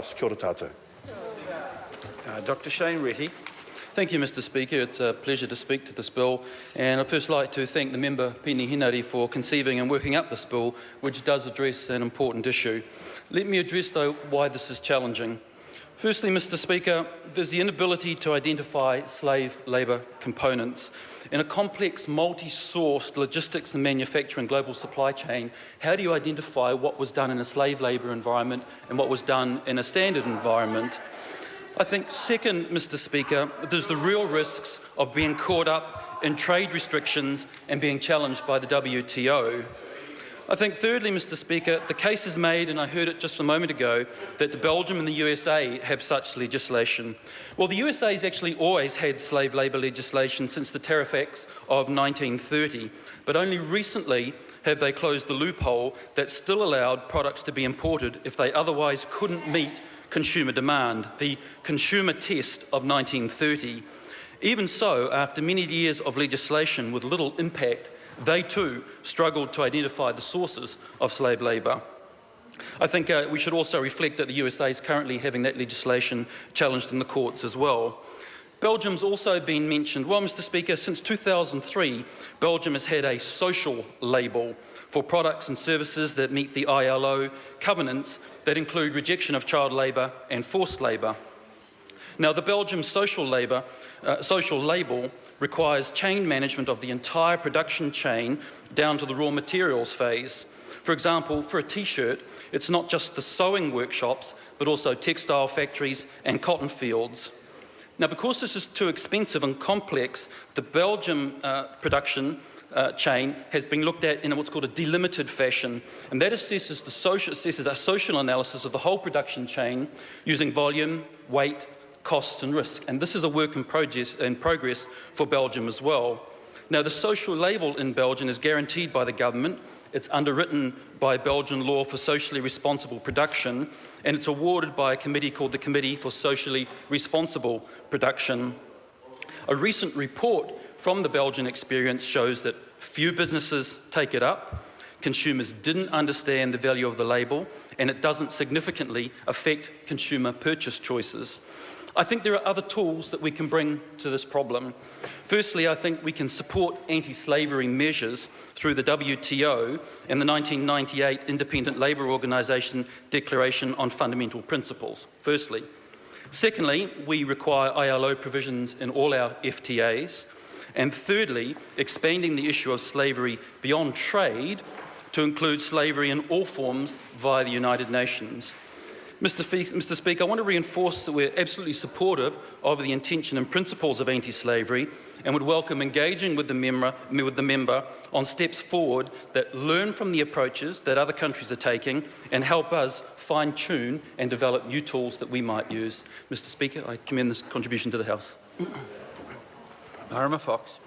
House. Kia ora tātou. Dr Shane Retty. Thank you, Mr Speaker. It's a pleasure to speak to this bill, and I'd first like to thank the member Peni Hinari for conceiving and working up this bill, which does address an important issue. Let me address, though, why this is challenging. Firstly, Mr Speaker, there's the inability to identify slave labour components. In a complex, multi-sourced logistics and manufacturing global supply chain, how do you identify what was done in a slave labour environment and what was done in a standard environment? I think, second, Mr Speaker, there's the real risks of being caught up in trade restrictions and being challenged by the WTO. I think, thirdly, Mr Speaker, the case is made, and I heard it just a moment ago, that Belgium and the USA have such legislation. Well, the USA has actually always had slave labour legislation since the Tariff Acts of 1930, but only recently have they closed the loophole that still allowed products to be imported if they otherwise couldn't meet consumer demand, the consumer test of 1930. Even so, after many years of legislation with little impact, they too struggled to identify the sources of slave labour. I think we should also reflect that the USA is currently having that legislation challenged in the courts as well. Belgium's also been mentioned. Well, Mr Speaker, since 2003, Belgium has had a social label for products and services that meet the ILO covenants that include rejection of child labour and forced labour. Now, the Belgium social label requires chain management of the entire production chain down to the raw materials phase. For example, for a T-shirt, it's not just the sewing workshops, but also textile factories and cotton fields. Now, because this is too expensive and complex, the Belgium production chain has been looked at in what's called a delimited fashion, and that assesses a social analysis of the whole production chain using volume, weight, costs and risk, and this is a work in progress for Belgium as well. Now, the social label in Belgium is guaranteed by the government. It's underwritten by Belgian law for socially responsible production, and it's awarded by a committee called the Committee for Socially Responsible Production. A recent report from the Belgian experience shows that few businesses take it up, consumers didn't understand the value of the label, and it doesn't significantly affect consumer purchase choices. I think there are other tools that we can bring to this problem. Firstly, I think we can support anti-slavery measures through the WTO and the 1998 Independent Labour Organisation Declaration on Fundamental Principles, firstly. Secondly, we require ILO provisions in all our FTAs. And thirdly, expanding the issue of slavery beyond trade to include slavery in all forms via the United Nations. Mr Speaker, I want to reinforce that we're absolutely supportive of the intention and principles of anti-slavery and would welcome engaging with the member on steps forward that learn from the approaches that other countries are taking and help us fine-tune and develop new tools that we might use. Mr Speaker, I commend this contribution to the House. Arima Fox.